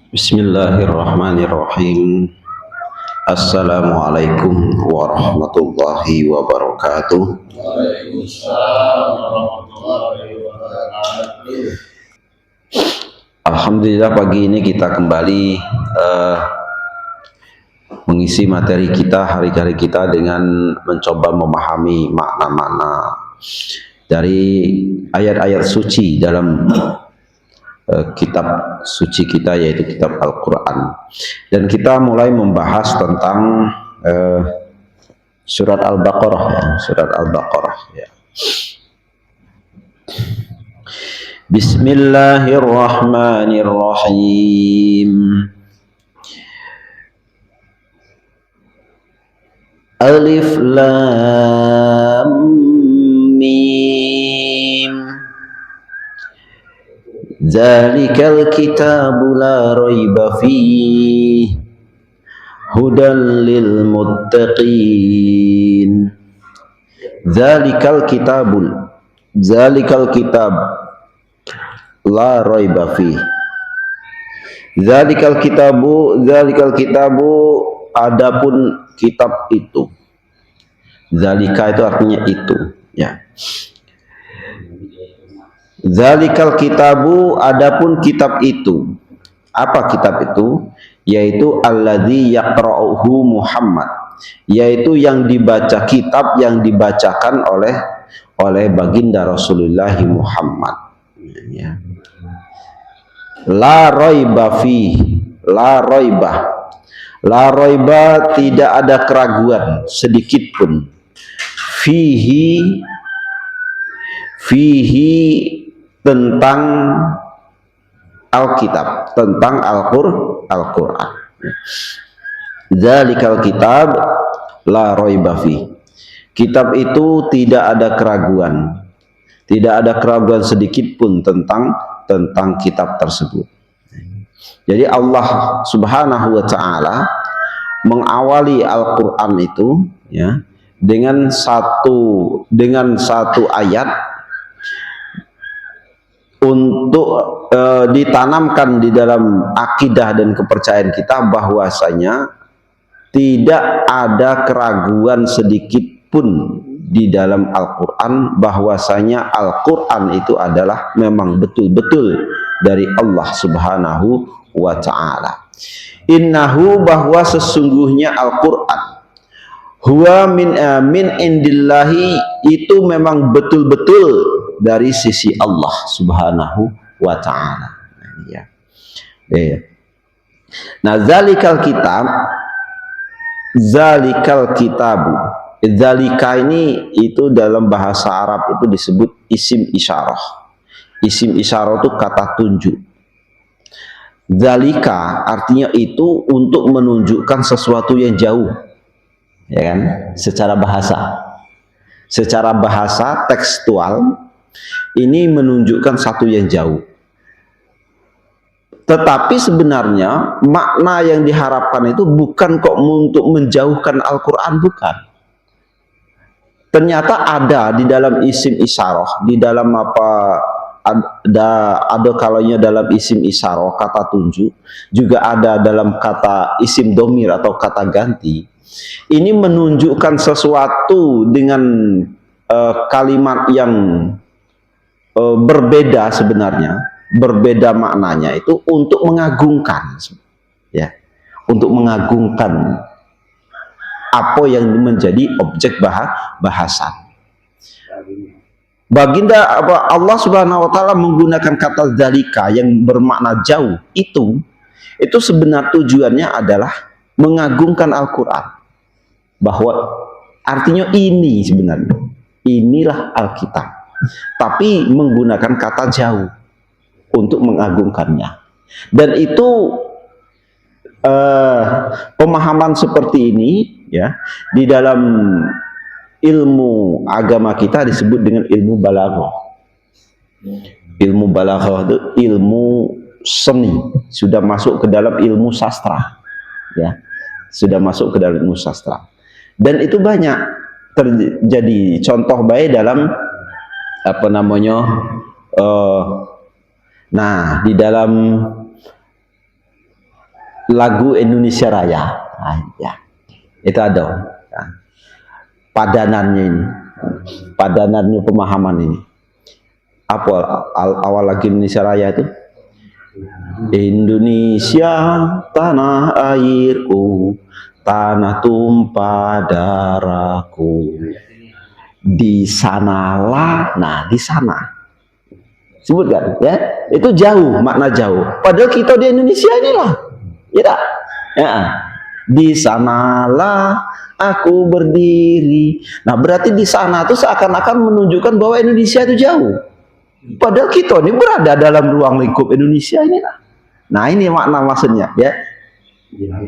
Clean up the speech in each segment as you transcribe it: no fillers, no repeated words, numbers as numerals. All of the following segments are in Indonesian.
Bismillahirrahmanirrahim. Assalamualaikum warahmatullahi wabarakatuh. Waalaikumsalam warahmatullahi wabarakatuh. Alhamdulillah, pagi ini kita kembali mengisi materi kita, hari-hari kita dengan mencoba memahami makna-makna dari ayat-ayat suci dalam kitab suci kita, yaitu kitab Al-Quran. Dan kita mulai membahas tentang surat Al-Baqarah, surat Al-Baqarah ya. Bismillahirrahmanirrahim. Alif Lam Mim. Zalikal kitabu la raiba fihi hudan lil muttaqin. Zalikal kitab la raiba fihi. Zalikal kitabu adapun kitab itu. Zalika itu artinya itu, ya. Zalikal kitabu adapun kitab itu. Apa kitab itu? Yaitu alladzi yaqra'uhu Muhammad, yaitu yang dibaca, kitab yang dibacakan oleh baginda Rasulullah Muhammad, ya. La raiba fihi, la raiba tidak ada keraguan sedikit pun. Fihi tentang Alkitab, tentang Al-Quran. Zalikal kitab la raiba fi. Kitab itu tidak ada keraguan, tidak ada keraguan sedikit pun tentang kitab tersebut. Jadi Allah Subhanahu wa taala mengawali Al-Quran itu, ya, dengan satu ayat untuk ditanamkan di dalam akidah dan kepercayaan kita bahwasanya tidak ada keraguan sedikit pun di dalam Al-Quran, bahwasanya Al-Quran itu adalah memang betul-betul dari Allah Subhanahu wa ta'ala. Innahu, bahwa sesungguhnya Al-Quran, huwa min indillahi, itu memang betul-betul dari sisi Allah Subhanahu wa ta'ala, ya. Nah, zalikal kitabu, zalika ini itu dalam bahasa Arab itu disebut isim isyarah. Isim isyarah itu kata tunjuk. Zalika artinya itu untuk menunjukkan sesuatu yang jauh, ya kan, secara bahasa tekstual ini menunjukkan satu yang jauh. Tetapi sebenarnya makna yang diharapkan itu bukan kok untuk menjauhkan Al-Quran, bukan. Ternyata ada di dalam isim isyarah, di dalam ada kalanya dalam isim isyarah kata tunjuk, juga ada dalam kata isim domir atau kata ganti. Ini menunjukkan sesuatu dengan kalimat yang berbeda, sebenarnya berbeda maknanya, itu untuk mengagungkan, ya, untuk mengagungkan apa yang menjadi objek bahasan. Baginda Allah Subhanahu wa taala menggunakan kata zalika yang bermakna jauh, itu sebenarnya tujuannya adalah mengagungkan Al-Quran, bahwa artinya ini sebenarnya inilah Alkitab, tapi menggunakan kata jauh untuk mengagungkannya. Dan itu pemahaman seperti ini, ya, di dalam ilmu agama kita disebut dengan ilmu balaghah. Ilmu balaghah itu ilmu seni, sudah masuk ke dalam ilmu sastra, ya, sudah masuk ke dalam ilmu sastra. Dan itu banyak terjadi contoh baik dalam apa namanya, nah di dalam lagu Indonesia Raya. Nah, ya. Itu ada. Nah, padanannya ini. Padanannya pemahaman ini. Apa awal lagu Indonesia Raya itu? Indonesia tanah airku, tanah tumpah darahku. Di sanalah, nah di sana. Sebutkan ya, itu jauh, makna jauh. Padahal kita di Indonesia inilah. Ya tak? Ya. Di sanalah aku berdiri. Nah, berarti di sana itu seakan-akan menunjukkan bahwa Indonesia itu jauh. Padahal kita ini berada dalam ruang lingkup Indonesia inilah. Nah, ini makna maksudnya ya.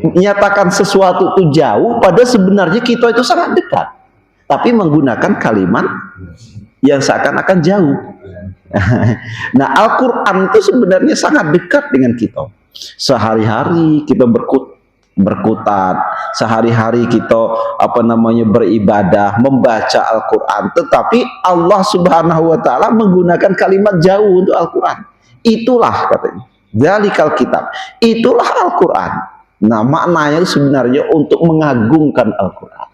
Menyatakan sesuatu itu jauh, padahal sebenarnya kita itu sangat dekat. Tapi menggunakan kalimat yang seakan-akan jauh. Nah, Al-Quran itu sebenarnya sangat dekat dengan kita. Sehari-hari kita berkutat, sehari-hari kita beribadah, membaca Al-Quran, tetapi Allah Subhanahu wa taala menggunakan kalimat jauh untuk Al-Quran. Itulah katanya, dzalikal kitab, itulah Al-Quran. Nah, maknanya sebenarnya untuk mengagungkan Al-Quran.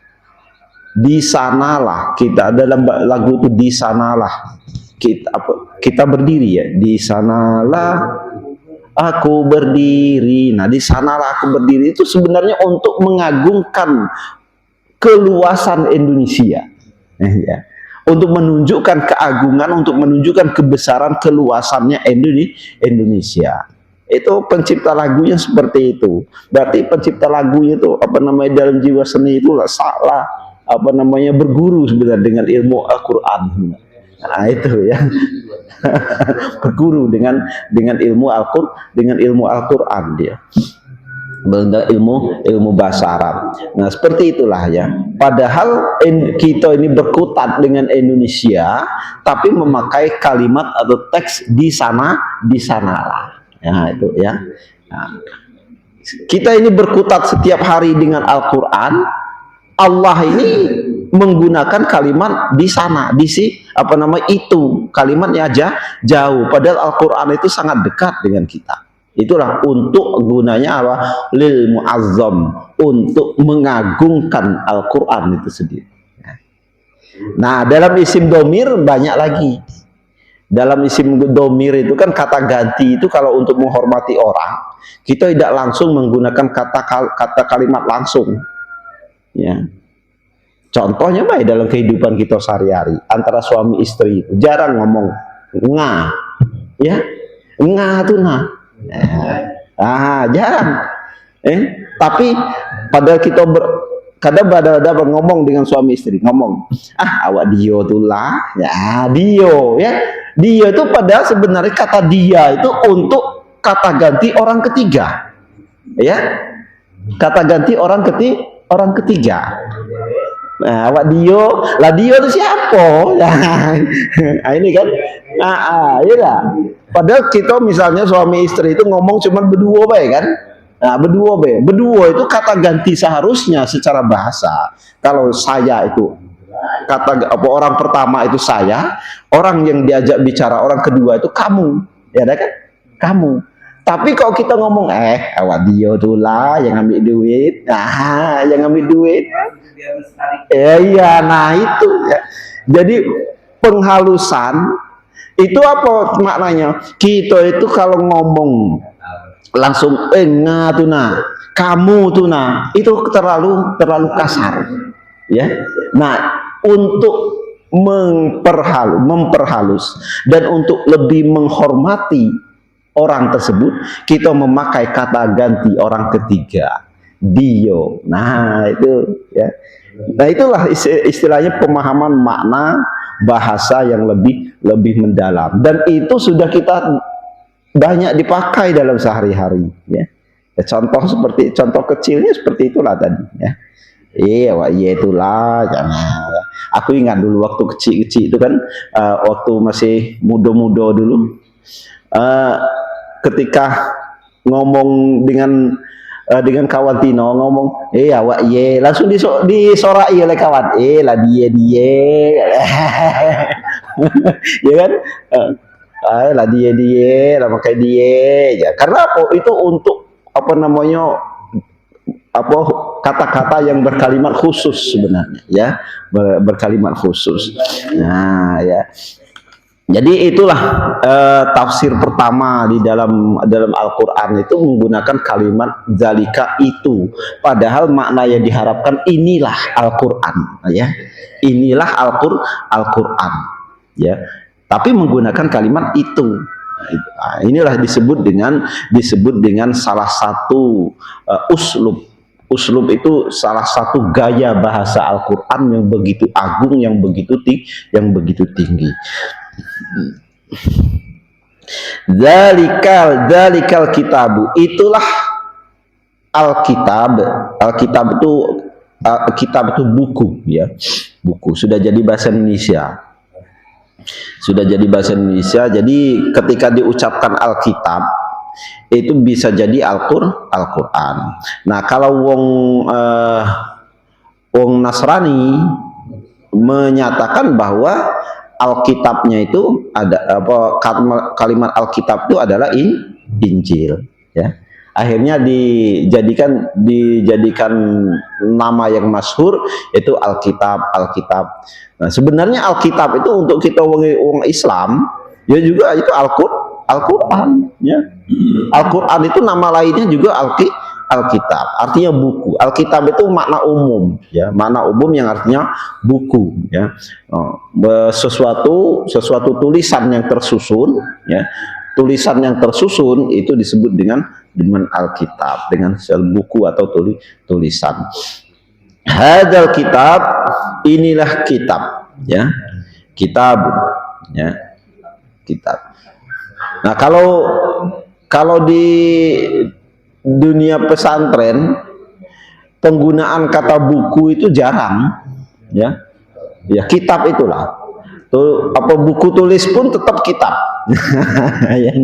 Di sanalah kita, dalam lagu itu di sanalah kita berdiri ya, di sanalah aku berdiri. Nah, di sanalah aku berdiri itu sebenarnya untuk mengagungkan keluasan Indonesia. Ya. Untuk menunjukkan keagungan, untuk menunjukkan kebesaran keluasannya Indonesia. Itu pencipta lagunya seperti itu. Berarti pencipta lagunya itu dalam jiwa seni itu salah berguru sebenarnya dengan ilmu Al-Qur'an. Nah, itu ya. Berguru dengan ilmu Al-Qur'an dia. Ilmu bahasa Arab. Nah, seperti itulah ya. Padahal kita ini berkutat dengan Indonesia, tapi memakai kalimat atau teks di sanalah. Ya, itu ya. Nah, kita ini berkutat setiap hari dengan Al-Qur'an. Allah ini menggunakan kalimat di sana, itu kalimatnya aja jauh. Padahal Al-Qur'an itu sangat dekat dengan kita. Itulah untuk gunanya apa? Lil mu'azzam, untuk mengagungkan Al-Qur'an itu sendiri. Nah, dalam isim domir banyak lagi. Dalam isim domir itu kan kata ganti itu kalau untuk menghormati orang, kita tidak langsung menggunakan kata kalimat langsung. Ya. Contohnya baik dalam kehidupan kita sehari-hari antara suami istri itu jarang ngomong nga, ya nga tuh jarang. Tapi padahal kita kadang ada ngomong dengan suami istri ngomong awak dio tuh lah, ya dio ya dia itu padahal sebenarnya kata dia itu untuk kata ganti orang ketiga, ya kata ganti orang ketiga. Nah, awak dio itu siapa? Nah, ini kan, iya. Padahal kita misalnya suami istri itu ngomong cuma berdua baik kan? Nah, berdua itu kata ganti seharusnya secara bahasa. Kalau saya itu orang pertama itu saya, orang yang diajak bicara orang kedua itu kamu, ya kan? Kamu. Tapi kalau kita ngomong awak dia tuh lah yang ambil duit, yang ambil duit, iya, nah itu ya. Jadi penghalusan itu apa maknanya? Kita itu kalau ngomong langsung kamu tuh itu terlalu kasar, ya. Nah, untuk memperhalus dan untuk lebih menghormati orang tersebut, kita memakai kata ganti orang ketiga, dio. Nah, itu ya. Nah, itulah istilahnya pemahaman makna bahasa yang lebih mendalam, dan itu sudah kita banyak dipakai dalam sehari-hari, ya. Contoh kecilnya seperti itulah tadi, ya. Itulah jangan. Aku ingat dulu waktu kecil-kecil itu kan, waktu masih muda-muda dulu, ketika ngomong dengan kawan Tino, ngomong awak langsung disorai oleh kawan, lah dia ya kan, lah dia lah pakai dia ya. Karena apa? Itu untuk apa namanya, apa, kata-kata yang berkalimat khusus sebenarnya, ya, berkalimat khusus. Nah, ya. Jadi itulah tafsir pertama di dalam Al-Qur'an itu menggunakan kalimat zalika itu. Padahal makna yang diharapkan inilah Al-Qur'an, ya. Inilah Al-Qur'an, ya. Tapi menggunakan kalimat itu. Nah, inilah disebut dengan salah satu uslub. Uslub itu salah satu gaya bahasa Al-Qur'an yang begitu agung, yang begitu tinggi. Dzalikal kitabu, itulah Alkitab. Alkitab itu kitab itu buku, ya, buku. Sudah jadi bahasa Indonesia. Jadi ketika diucapkan Alkitab itu bisa jadi Al-Qur'an. Nah, kalau wong Nasrani menyatakan bahwa Alkitabnya itu ada apa, kalimat Alkitab itu adalah Injil, ya. Akhirnya dijadikan nama yang masyhur itu Alkitab. Nah, sebenarnya Alkitab itu untuk kita wong Islam ya juga itu Al-Qur'an, ya. Al-Qur'an itu nama lainnya juga Alkitab, artinya buku. Alkitab itu makna umum, ya, makna umum yang artinya buku, ya. Sesuatu tulisan yang tersusun, ya. Tulisan yang tersusun itu disebut dengan Alkitab, dengan buku atau tulisan. Hadzal kitab, inilah kitab, ya. Kitab, ya. Kitab. Nah, kalau di dunia pesantren penggunaan kata buku itu jarang, ya. Ya, kitab itulah. Tuh, apa, buku tulis pun tetap kitab. Ya,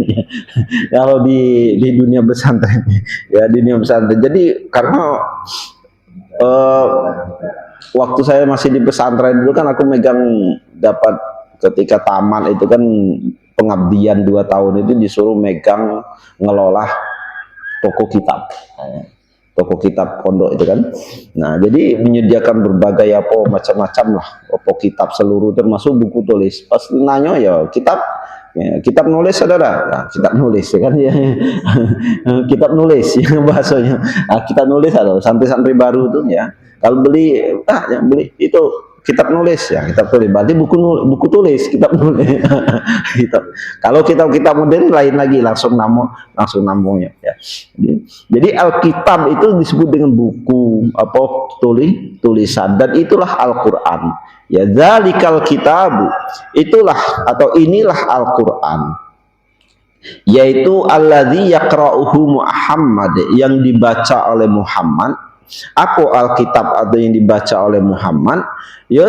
kalau di dunia pesantren, ya, di dunia pesantren. Jadi karena waktu saya masih di pesantren dulu kan aku megang, dapat ketika tamat itu kan pengabdian 2 tahun itu disuruh megang ngelola toko kitab pondok itu kan. Nah, jadi menyediakan berbagai apa macam-macam lah, kitab seluruh termasuk buku tulis. Pas nanya ya kitab nulis saudara, nah, kitab nulis ya kan, ya. Kitab nulis ya bahasanya. Nah, kitab nulis atau santri-santri baru tuh, ya. Kalau beli itu kitab nulis, ya, kitab tulis. Berarti buku tulis, kitab nulis. Kitab. Kalau kitab modern lain lagi, langsung nambungnya, ya. Jadi Alkitab itu disebut dengan buku, apa, tulisan, dan itulah Al-Qur'an. Ya, dzalikal kitabu, itulah atau inilah Al-Qur'an. Yaitu alladzi yaqra'uhu Muhammad, yang dibaca oleh Muhammad. Apa Alkitab atau yang dibaca oleh Muhammad? Ya,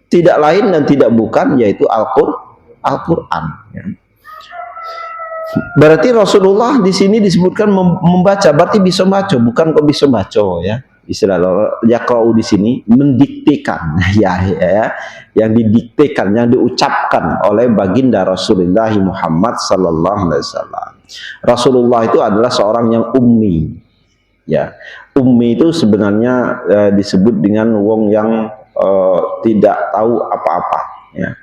tidak lain dan tidak bukan yaitu Al-Qur'an, ya. Berarti Rasulullah di sini disebutkan membaca, berarti bisa baca, bukan kok bisa baca, ya. Istilah yaqra'u di sini mendiktekan, ya, yang didiktekan, yang diucapkan oleh baginda Rasulullah Muhammad sallallahu alaihi wasallam. Rasulullah itu adalah seorang yang ummi, ya. Ummi itu sebenarnya disebut dengan wong yang tidak tahu apa-apa, ya.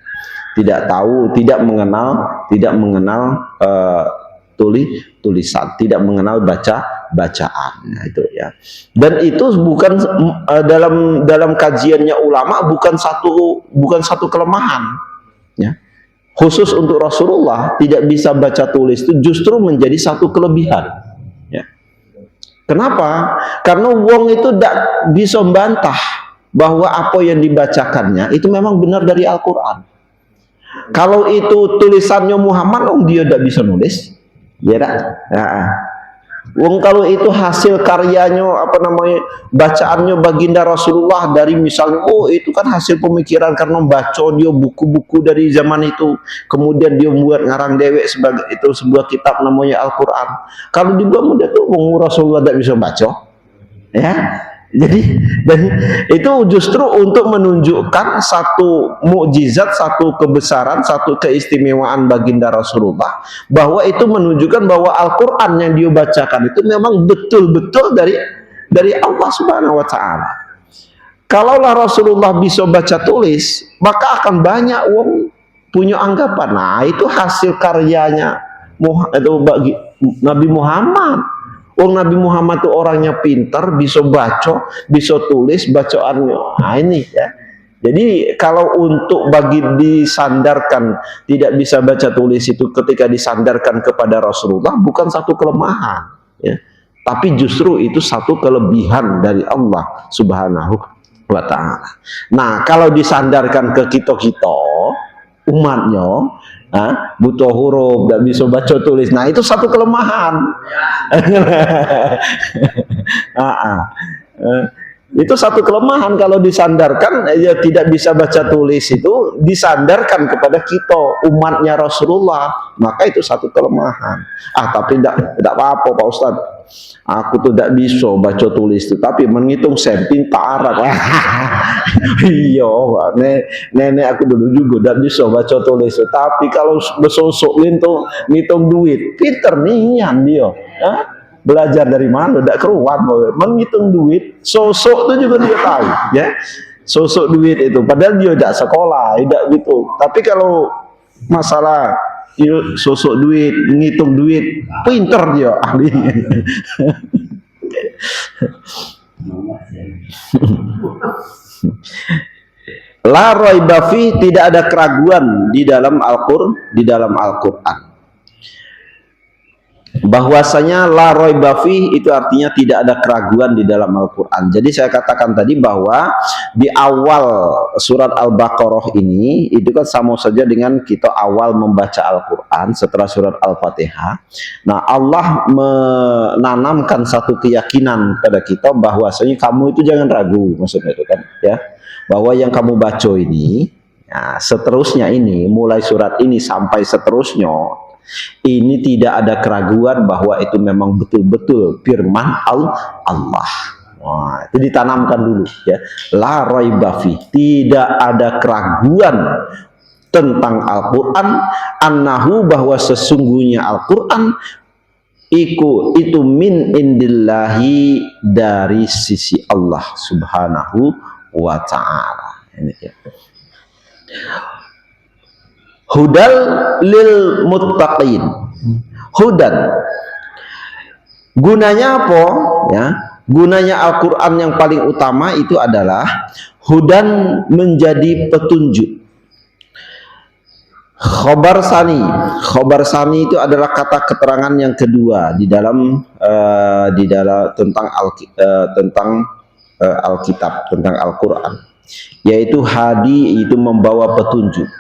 Tidak mengenal tulisan, tidak mengenal bacaan, nah, itu, ya. Dan itu bukan dalam kajiannya ulama, bukan satu kelemahan, ya. Khusus untuk Rasulullah tidak bisa baca tulis itu justru menjadi satu kelebihan, ya. Kenapa? Karena wong itu tidak bisa membantah bahwa apa yang dibacakannya itu memang benar dari Al-Qur'an. Kalau itu tulisannya Muhammad, dia tidak bisa nulis, ya tak? Nah, wong kalau itu hasil karyanya, apa namanya, bacaannya baginda Rasulullah dari misalnya, itu kan hasil pemikiran karena baca dia buku-buku dari zaman itu, kemudian dia buat ngarang dewek sebagai itu sebuah kitab namanya Al-Qur'an. Kalau dibuat mudah tuh wong Rasulullah tidak bisa baca, ya. Jadi dan itu justru untuk menunjukkan satu mukjizat, satu kebesaran, satu keistimewaan baginda Rasulullah, bahwa itu menunjukkan bahwa Al-Qur'an yang dia bacakan itu memang betul-betul dari Allah Subhanahu wa taala. Kalaulah Rasulullah bisa baca tulis, maka akan banyak wong punya anggapan. Nah, itu hasil karyanya itu bagi Nabi Muhammad. Nabi Muhammad itu orangnya pintar, bisa baca, bisa tulis bacaannya. Nah ini ya. Jadi kalau untuk bagi disandarkan tidak bisa baca tulis itu ketika disandarkan kepada Rasulullah bukan satu kelemahan, ya. Tapi justru itu satu kelebihan dari Allah Subhanahu wa taala. Nah, kalau disandarkan ke kita-kita umatnya, butuh huruf, tidak bisa baca tulis. Nah, itu satu kelemahan. Itu satu kelemahan kalau disandarkan ya tidak bisa baca tulis itu disandarkan kepada kita umatnya Rasulullah, maka itu satu kelemahan. Tapi tidak apa-apa Pak Ustadz, aku tuh tidak bisa baca tulis itu, tapi menghitung sen pintar. Iya, nenek aku dulu juga tidak bisa baca tulis, tapi kalau besosok itu ngitung duit, pinter nian dia. Belajar dari mana? Tidak keruan, menghitung duit. Sosok itu juga dia tahu, ya. Sosok duit itu, padahal dia tidak sekolah, tidak gitu. Tapi kalau masalah sosok duit, menghitung duit, pinter dia ahli. La raiba fi, tidak ada keraguan di dalam Al-Qur'an. Bahwasanya la raiba fi itu artinya tidak ada keraguan di dalam Al-Qur'an. Jadi saya katakan tadi bahwa di awal surat Al-Baqarah ini itu kan sama saja dengan kita awal membaca Al-Qur'an setelah surat Al-Fatihah. Nah, Allah menanamkan satu keyakinan pada kita bahwasanya kamu itu jangan ragu, maksudnya itu kan ya. Bahwa yang kamu baca ini, ya, seterusnya ini, mulai surat ini sampai seterusnya, ini tidak ada keraguan bahwa itu memang betul-betul firman Allah. Wah, itu ditanamkan dulu ya. La raiba fi, tidak ada keraguan tentang Al-Qur'an, annahu, bahwa sesungguhnya Al-Qur'an itu min indillahi, dari sisi Allah Subhanahu wa ta'ala. Ini ya. Hudal lil muttaqin. Hudan. Gunanya apa? Ya, gunanya Al-Qur'an yang paling utama itu adalah hudan, menjadi petunjuk. Khobar sani. Khobar sani itu adalah kata keterangan yang kedua di dalam tentang Alkitab, tentang Al-Qur'an, yaitu hadi, itu membawa petunjuk.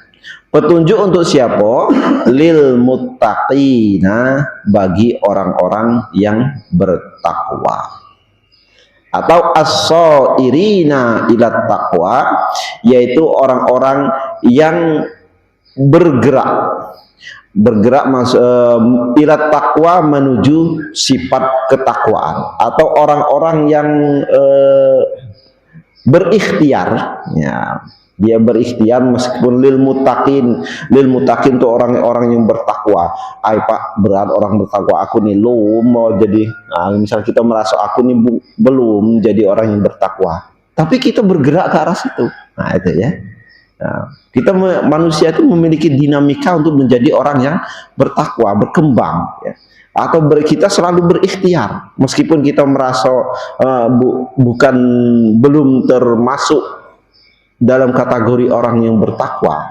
Petunjuk untuk siapa? Lil muttaqina, bagi orang-orang yang bertakwa. Atau as-sairina ila taqwa, yaitu orang-orang yang bergerak ila taqwa, menuju sifat ketakwaan, atau orang-orang yang berikhtiar, ya. Dia berikhtiar meskipun lil muttaqin itu orang-orang yang bertakwa. Pak, berat orang bertakwa, aku nih belum mau jadi. Nah, misal kita merasa aku nih belum jadi orang yang bertakwa, tapi kita bergerak ke arah situ. Nah, itu ya. Nah, kita manusia itu memiliki dinamika untuk menjadi orang yang bertakwa, berkembang, ya. Atau kita selalu berikhtiar meskipun kita merasa belum termasuk dalam kategori orang yang bertakwa,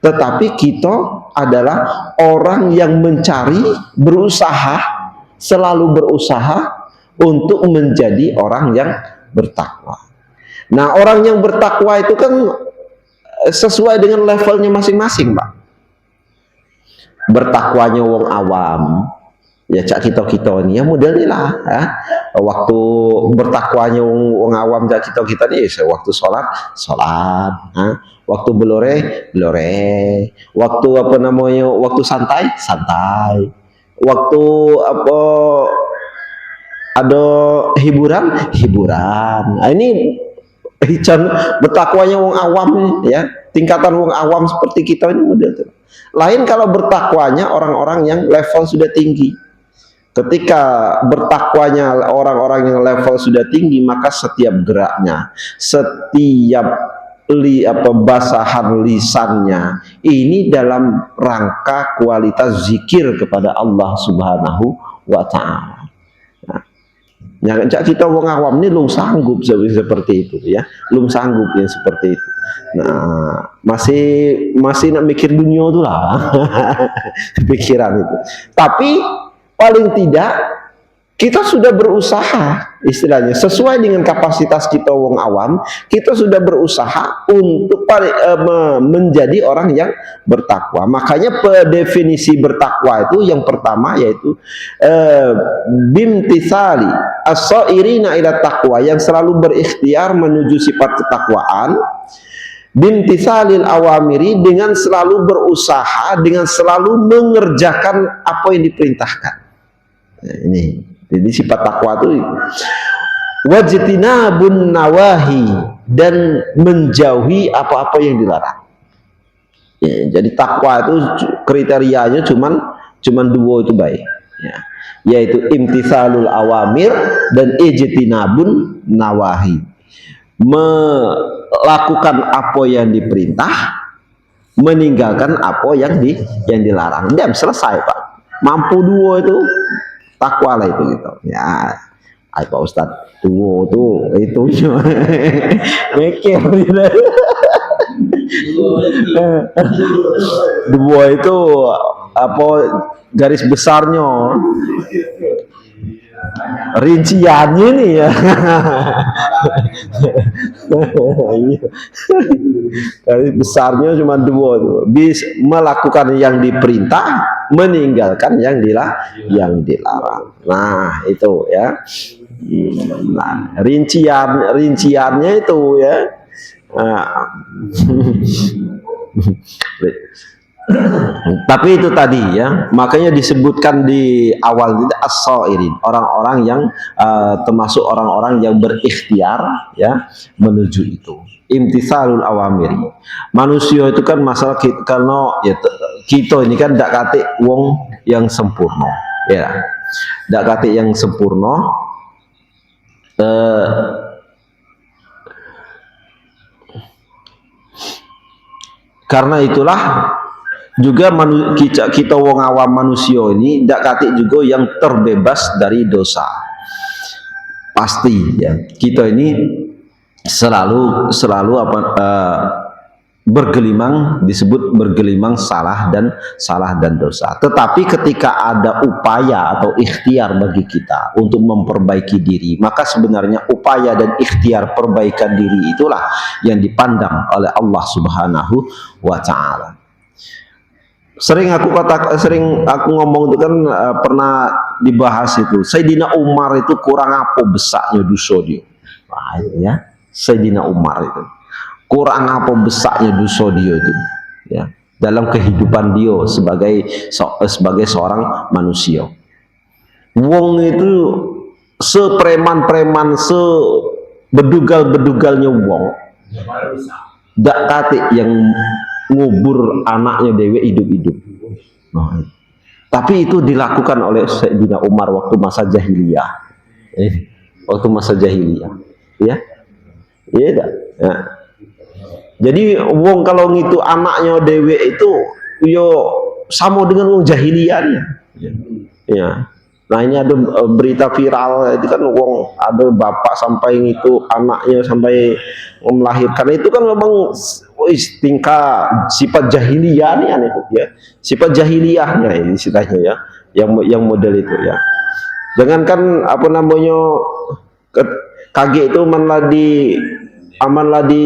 tetapi kita adalah orang yang mencari, selalu berusaha untuk menjadi orang yang bertakwa. Nah, orang yang bertakwa itu kan sesuai dengan levelnya masing-masing, Pak. Bertakwanya wong awam, ya cak kita ini ya modelnya lah, ya. Waktu bertakwanya wong awam cak kita nih, waktu sholat, waktu belore, waktu waktu santai, waktu ada hiburan. Nah, ini bertakwanya wong awam ya, tingkatan wong awam seperti kita ini model itu. Lain kalau bertakwanya orang-orang yang level sudah tinggi. Ketika bertakwanya orang-orang yang level sudah tinggi, maka setiap geraknya, setiap basahan lisannya ini dalam rangka kualitas zikir kepada Allah Subhanahu wa Ta'ala. Nah, kita wong awam ini belum sanggup seperti itu ya, belum sanggup ya seperti itu. Nah, masih nak mikir dunia itu lah, pikiran itu. Tapi paling tidak kita sudah berusaha, istilahnya sesuai dengan kapasitas kita wong awam, kita sudah berusaha untuk menjadi orang yang bertakwa. Makanya definisi bertakwa itu yang pertama yaitu bimtisali as-sairina ila taqwa, yang selalu berikhtiar menuju sifat ketakwaan. Bimtisalil awamiri, dengan selalu berusaha, dengan selalu mengerjakan apa yang diperintahkan. Nah, ini jadi sifat takwa itu wajtinabun nawahi, dan menjauhi apa-apa yang dilarang. Ya, jadi takwa itu kriterianya cuman dua itu baik ya, yaitu imtisalul awamir dan ijtinabun nawahi, melakukan apa yang diperintah, meninggalkan apa yang dilarang. Diam, selesai Pak, mampu dua itu takwa lah itu gitu ya. Pak Ustadz, dua tuh itu mikir gitu. Dua itu apa garis besarnya, rinciannya nih ya. Garis besarnya cuma dua tuh, bisa melakukan yang diperintah, meninggalkan yang dilarang. Nah itu ya. Nah, rinciannya itu ya. Tapi itu tadi ya, makanya disebutkan di awal itu as-sairin, orang-orang yang termasuk orang-orang yang berikhtiar ya menuju itu. Imtisalul awamiri. Manusia itu kan masalah kita, karena ya, kita ini kan dak kate wong yang sempurna ya. Dak kate yang sempurna. Karena itulah juga kita wong awam manusia ini ndak katik juga yang terbebas dari dosa. Pasti ya, kita ini selalu bergelimang, disebut bergelimang salah dan dosa. Tetapi ketika ada upaya atau ikhtiar bagi kita untuk memperbaiki diri, maka sebenarnya upaya dan ikhtiar perbaikan diri itulah yang dipandang oleh Allah Subhanahu wa Ta'ala. Sering aku ngomong itu kan pernah dibahas itu, Sayyidina Umar itu kurang apa besarnya dosa dia. Nah, ya, Sayyidina Umar itu kurang apa besarnya dosa dia itu ya, dalam kehidupan dia sebagai seorang manusia. Wong itu sepreman-preman, sebedugal-bedugalnya wong, dak katik yang ngubur anaknya dewe hidup-hidup. Nah, tapi itu dilakukan oleh Sayyidina Umar waktu masa jahiliyah. Waktu masa jahiliyah, ya. Iya tak? Ya. Jadi wong kalau ngitu anaknya dewe itu yo sama dengan wong jahiliyahnya. Ya. Nah, ini ada berita viral itu kan, wong ada bapak sampai ngitu anaknya sampai melahirkan, itu kan memang tingkah sifat jahiliyah nih itu ya. Sifat jahiliyahnya ini istilahnya ya, yang model itu ya. Jangankan apa namanya kaget itu amanlah di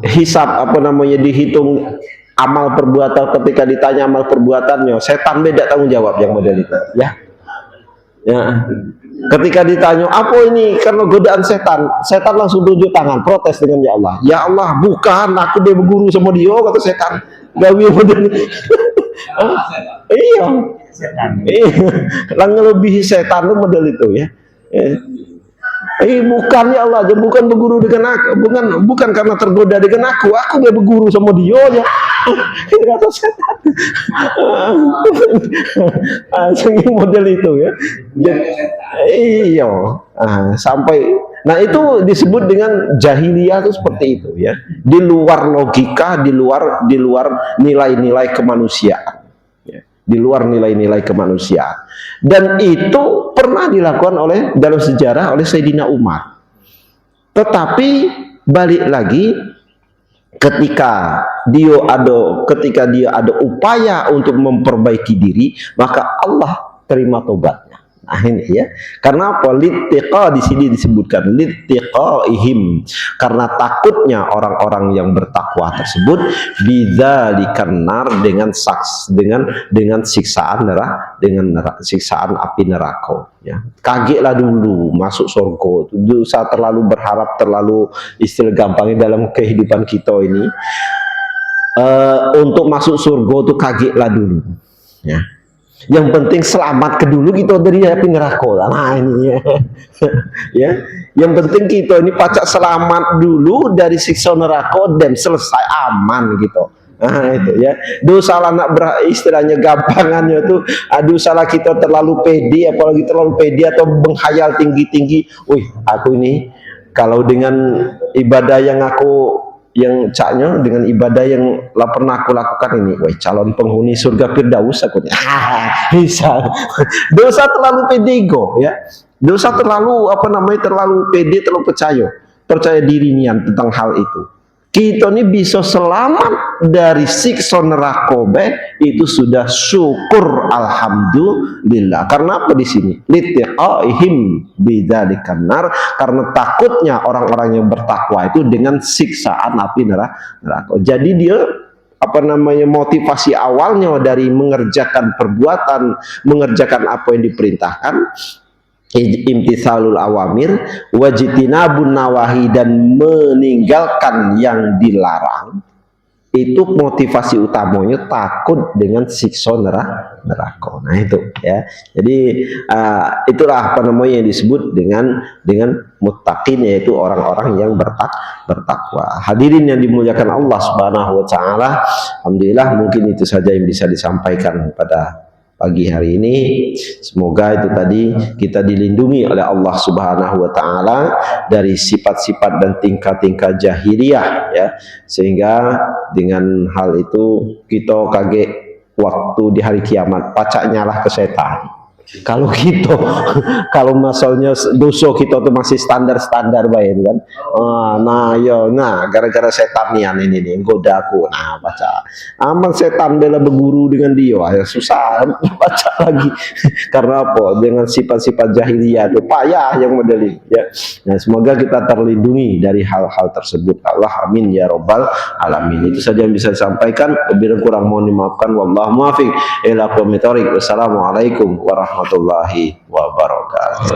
hisab, apa namanya, dihitung amal perbuatan. Ketika ditanya amal perbuatannya, setan beda tanggung jawab yang model itu ya. Ya, ketika ditanya apa ini karena godaan setan, setan langsung tunjuk tangan, protes dengan ya Allah. Ya Allah, bukan, aku dia berguru sama dia, kata setan. Gawe model Iya. Iya. Lang ngelebihi setan tuh model itu ya. Bukan ya Allah, dia bukan berguru dengan aku, bukan karena tergoda dengan aku gak berguru sama dia aja. Kata setan. Sehingga model itu ya. Iya. Sampai, nah itu disebut dengan jahiliyah itu seperti itu ya. Di luar logika, di luar nilai-nilai kemanusiaan. Di luar nilai-nilai kemanusiaan, dan itu pernah dilakukan dalam sejarah oleh Sayyidina Umar. Tetapi balik lagi, ketika dia ada upaya untuk memperbaiki diri, maka Allah terima tobatnya. Nah ini ya, karena apa? Littiqa di sini disebutkan littiqaihim, karena takutnya orang-orang yang bertakwa tersebut bidzalikan nar, dengan siksaan siksaan api neraka ya. Kagetlah dulu masuk surga, dosa terlalu berharap, terlalu istilah gampangnya dalam kehidupan kita ini, untuk masuk surga tuh kagetlah dulu ya. Yang penting selamat ke dulu kita dari api neraka. Nah ini ya. Ya, yang penting kita ini pacak selamat dulu dari siksa neraka dan selesai aman gitu. Nah itu ya. Dosa anak istilahnya gampangannya tuh, salah kita terlalu pede, apalagi terlalu pede atau menghayal tinggi-tinggi. Wih, aku ini kalau dengan ibadah yang caknya, dengan ibadah yang pernah aku lakukan ini, wah calon penghuni surga Firdaus aku nih. Bisa. Dosa terlalu pedigo ya. Dosa terlalu terlalu pede, terlalu percaya diri nian tentang hal itu. Kita ini bisa selamat dari siksa neraka itu sudah syukur, alhamdulillah. Karena apa di sini? Littiqaihim bidzalikan nar, karena takutnya orang-orang yang bertakwa itu dengan siksaan api neraka. Jadi dia motivasi awalnya dari mengerjakan perbuatan, mengerjakan apa yang diperintahkan, imtithalul awamir wajtinabun nawahi, dan meninggalkan yang dilarang, itu motivasi utamanya takut dengan siksa neraka. Nah itu ya. Jadi itulah yang disebut dengan muttaqin, yaitu orang-orang yang bertakwa. Hadirin yang dimuliakan Allah Subhanahu wa taala, alhamdulillah mungkin itu saja yang bisa disampaikan pada pagi hari ini. Semoga itu tadi kita dilindungi oleh Allah Subhanahu wa taala dari sifat-sifat dan tingkah-tingkah jahiliyah ya, sehingga dengan hal itu kita kaget waktu di hari kiamat pacak nyalah ke setan. Kalau kita, kalau masalahnya dosa kita tuh masih standar-standar baik kan. Gara-gara setan ini nih goda aku. Nah, baca. Aman setan bela berguru dengan dia, ya susah baca lagi. Karena apa? Dengan sifat-sifat jahiliyah itu payah yang model ini ya. Nah, semoga kita terlindungi dari hal-hal tersebut. Allah amin ya robbal alamin. Itu saja yang bisa disampaikan. Bila kurang mohon dimaafkan. Wallahu muwaffiq ila aqwamit thoriq. Wassalamualaikum warahmatullahi wabarakatuh.